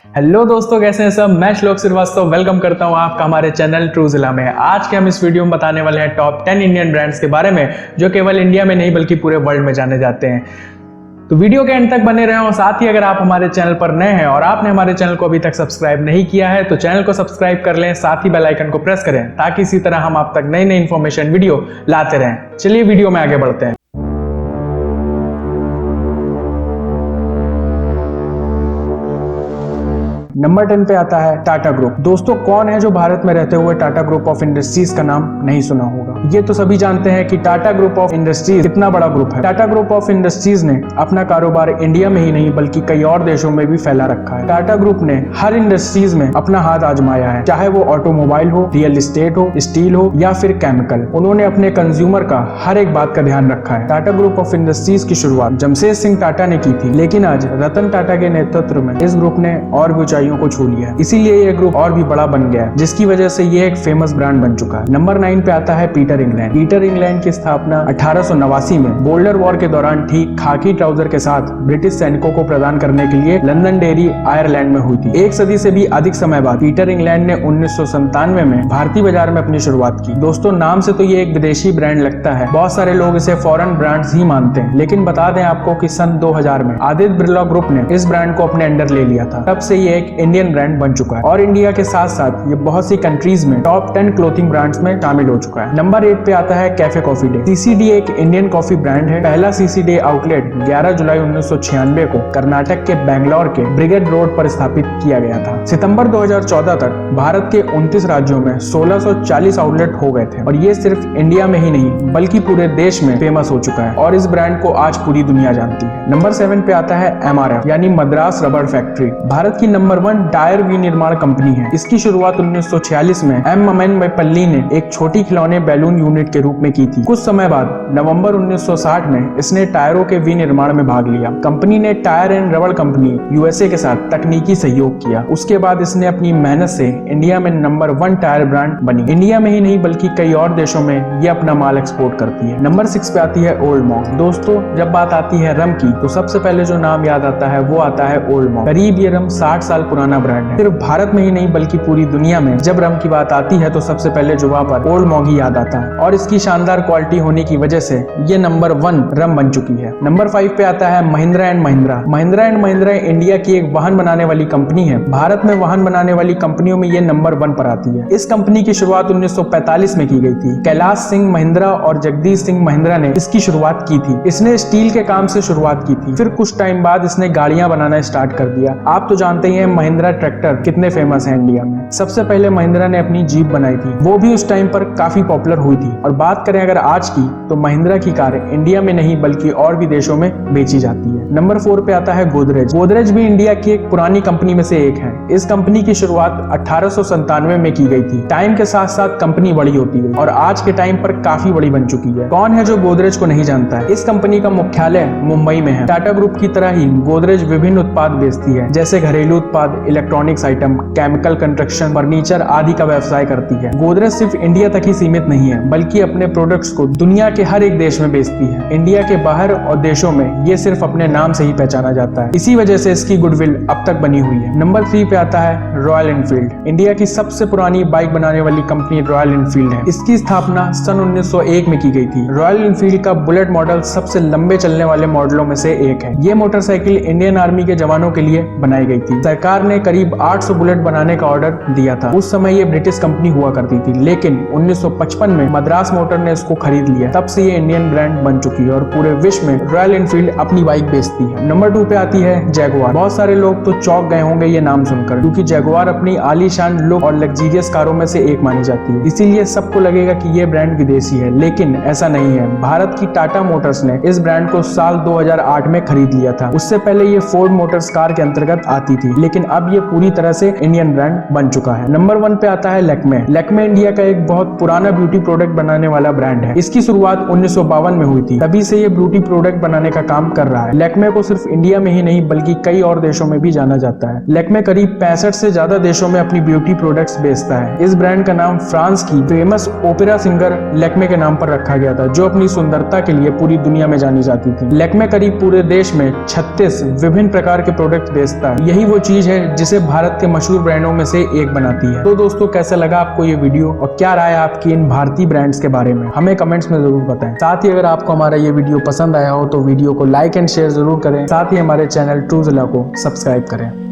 Hello दोस्तों, कैसे हैं सब। मैं श्लोक श्रीवास्तव वेलकम करता हूं आपका हमारे चैनल ट्रूजिला में। आज के हम इस वीडियो में बताने वाले हैं टॉप 10 इंडियन ब्रांड्स के बारे में जो केवल इंडिया में नहीं बल्कि पूरे वर्ल्ड में जाने जाते हैं। तो वीडियो के एंड तक बने रहें और साथ ही अगर आप हमारे चैनल पर नए हैं और आपने हमारे चैनल को अभी तक सब्सक्राइब नहीं किया है तो चैनल को सब्सक्राइब कर लें, साथ ही बेल आइकन को प्रेस करें ताकि इसी तरह हम आप तक नई नई इन्फॉर्मेशन वीडियो लाते रहें। चलिए वीडियो में आगे बढ़ते हैं। नंबर 10 पे आता है टाटा ग्रुप। दोस्तों, कौन है जो भारत में रहते हुए टाटा ग्रुप ऑफ इंडस्ट्रीज का नाम नहीं सुना होगा। ये तो सभी जानते हैं कि टाटा ग्रुप ऑफ इंडस्ट्रीज कितना बड़ा ग्रुप है। टाटा ग्रुप ऑफ इंडस्ट्रीज ने अपना कारोबार इंडिया में ही नहीं बल्कि कई और देशों में भी फैला रखा है। टाटा ग्रुप ने हर इंडस्ट्रीज में अपना हाथ आजमाया है, चाहे वो ऑटोमोबाइल हो, रियल एस्टेट हो, स्टील हो या फिर केमिकल। उन्होंने अपने कंज्यूमर का हर एक बात का ध्यान रखा है। टाटा ग्रुप ऑफ इंडस्ट्रीज की शुरुआत जमशेद सिंह टाटा ने की थी, लेकिन आज रतन टाटा के नेतृत्व में इस ग्रुप ने और भी ऊंचाइयों को छू लिया है। इसीलिए ये ग्रुप और भी बड़ा बन गया है, जिसकी वजह से ये एक फेमस ब्रांड बन चुका है। नंबर 9 पे आता है पीटर इंग्लैंड। पीटर इंग्लैंड की स्थापना 1889 में बोल्डर वॉर के दौरान ठीक खाकी ट्राउजर के साथ ब्रिटिश सैनिकों को प्रदान करने के लिए लंदन डेयरी आयरलैंड में हुई थी। एक सदी से भी अधिक समय बाद पीटर इंग्लैंड ने 1997 में भारतीय बाजार में अपनी शुरुआत की। दोस्तों, नाम से तो ये एक विदेशी ब्रांड लगता है, बहुत सारे लोग इसे फॉरेन ब्रांड्स ही मानते हैं, लेकिन बता दें आपको कि सन 2000 में आदित्य बिरला ग्रुप ने इस ब्रांड को अपने अंडर ले लिया था। तब से ये एक इंडियन ब्रांड बन चुका है और इंडिया के साथ साथ ये बहुत सी कंट्रीज में टॉप 10 क्लोथिंग ब्रांड्स में शामिल हो चुका है। नंबर 8 पे आता है कैफे कॉफी डे। सीसीडी एक इंडियन कॉफी ब्रांड है। पहला सीसीडी आउटलेट 11 जुलाई 1996 को कर्नाटक के बैंगलोर के ब्रिगेड रोड पर स्थापित किया गया था। सितंबर 2014 तक भारत के 29 राज्यों में 1640 आउटलेट हो गए थे और ये सिर्फ इंडिया में ही नहीं बल्कि पूरे देश में फेमस हो चुका है और इस ब्रांड को आज पूरी दुनिया जानती है। नंबर 7 पे आता है MRF यानी मद्रास रबर फैक्ट्री। भारत की नंबर 1 टायर विनिर्माण कंपनी है। इसकी शुरुआत 1946 में एम ममनपल्ली ने एक छोटी खिलौने बैलून यूनिट के रूप में की थी। कुछ समय बाद नवंबर 1960 में इसने टायरों के विनिर्माण में भाग लिया। कंपनी ने tyre and rubber company USA के साथ तकनीकी सहयोग किया। उसके बाद इसने अपनी मेहनत से इंडिया में नंबर 1 टायर ब्रांड बनी। इंडिया में ही नहीं बल्कि कई और देशों में ये अपना माल एक्सपोर्ट करती है। नंबर 6 पे आती है ओल्ड मॉन्क। दोस्तों, जब बात आती है रम की तो सबसे पहले जो नाम याद आता है वो आता है ओल्ड मॉन्क। करीब ये रम 60 साल पुराना ब्रांड है। सिर्फ भारत में ही नहीं बल्कि पूरी दुनिया में जब रम की बात आती है तो सबसे पहले जुबां पर ओल्ड मॉन्क ही याद आता है और इसकी शानदार क्वालिटी होने की वजह से ये नंबर 1 रम बन चुकी है। नंबर 5 पे आता है Mahindra and Mahindra. Mahindra and Mahindra India की एक वाहन बनाने वाली कंपनी है। भारत में वाहन बनाने वाली कंपनियों में ये नंबर 1 पर आती है। इस कंपनी की शुरुआत 1945 में की गई थी। कैलाश सिंह महिंद्रा और जगदीश सिंह महिंद्रा ने इसकी शुरुआत की थी। इसने स्टील के काम से शुरुआत की थी, फिर कुछ टाइम बाद इसने गाड़ियां बनाना स्टार्ट कर दिया। आप तो जानते ही हैं महिंद्रा ट्रैक्टर कितने फेमस है इंडिया में। सबसे पहले महिंद्रा ने अपनी जीप बनाई थी, वो भी उस टाइम पर काफी पॉपुलर हुई थी। और बात करें अगर आज की तो महिंद्रा की कार इंडिया में नहीं बल्कि और भी देशों में बेची जाती है। नंबर 4 पे आता है गोदरेज। गोदरेज भी इंडिया की एक पुरानी कंपनी में से एक है। इस कंपनी की शुरुआत 1897 में की गई थी। टाइम के साथ साथ कंपनी बड़ी होती गई और आज के टाइम पर काफी बड़ी बन चुकी है। कौन है जो गोदरेज को नहीं जानता है। इस कंपनी का मुख्यालय मुंबई में है। टाटा ग्रुप की तरह ही गोदरेज विभिन्न उत्पाद बेचती है, जैसे घरेलू उत्पाद, electronics item, chemical, construction, furniture आदि का व्यवसाय करती है। गोदरेज सिर्फ इंडिया तक ही सीमित नहीं है बल्कि अपने प्रोडक्ट्स को दुनिया के हर एक देश में बेचती है। इंडिया के बाहर और देशों में ये सिर्फ अपने नाम से ही पहचाना जाता है। इसी वजह से इसकी गुडविल अब तक बनी हुई है। नंबर 3 पे आता है रॉयल एनफील्ड। इंडिया की सबसे पुरानी बाइक बनाने वाली कंपनी रॉयल एनफील्ड है। इसकी स्थापना सन 1901 में की गई थी। रॉयल एनफील्ड का बुलेट मॉडल सबसे लंबे चलने वाले मॉडलों में से एक है। ये मोटरसाइकिल इंडियन आर्मी के जवानों के लिए बनाई गई थी। सरकार ने करीब 800 बुलेट बनाने का ऑर्डर दिया था। उस समय ये ब्रिटिश कंपनी हुआ करती थी, लेकिन 1955 में मद्रास मोटर ने इसको खरीद लिया। तब से ये इंडियन ब्रांड बन चुकी है और पूरे विश्व में रॉयल एनफील्ड अपनी बाइक बेचती है। नंबर 2 पे आती है जैगुआर। बहुत सारे लोग तो चौंक गए होंगे ये नाम सुनकर, क्योंकि जैगुआर अपनी आलीशान लुक और लग्जरियस कारों में से एक मानी जाती है। इसीलिए सबको लगेगा कि ये ब्रांड विदेशी है, लेकिन ऐसा नहीं है। भारत की टाटा मोटर्स ने इस ब्रांड को साल 2008 में खरीद लिया था। उससे पहले ये फोर्ड मोटर्स कार के अंतर्गत आती थी, लेकिन अब ये पूरी तरह से इंडियन ब्रांड बन चुका है। नंबर 1 पे आता है लैक्मे। लैक्मे इंडिया का एक बहुत पुराना ब्यूटी प्रोडक्ट बनाने वाला ब्रांड है। इसकी शुरुआत 1952 में हुई थी। तभी से ये ब्यूटी प्रोडक्ट बनाने का काम कर रहा है। लैक्मे को सिर्फ इंडिया में ही नहीं बल्कि कई और देशों में भी जाना जाता है। लैक्मे करीब 65 से ज्यादा देशों में अपनी ब्यूटी प्रोडक्ट्स बेचता है। इस ब्रांड का नाम फ्रांस की फेमस ओपेरा सिंगर लैक्मे के नाम पर रखा गया था, जो अपनी सुंदरता के लिए पूरी दुनिया में जानी जाती थी। लैक्मे करीब पूरे देश में 36 विभिन्न प्रकार के प्रोडक्ट बेचता है। यही वो चीज है है जिसे भारत के मशहूर ब्रांडों में से एक बनाती है। तो दोस्तों कैसा लगा आपको ये वीडियो और क्या राय है आपकी इन भारतीय ब्रांड्स के बारे में, हमें कमेंट्स में जरूर बताएं। साथ ही अगर आपको हमारा ये वीडियो पसंद आया हो तो वीडियो को लाइक एंड शेयर जरूर करें। साथ ही हमारे चैनल ट्रूजिला को सब्सक्राइब करें।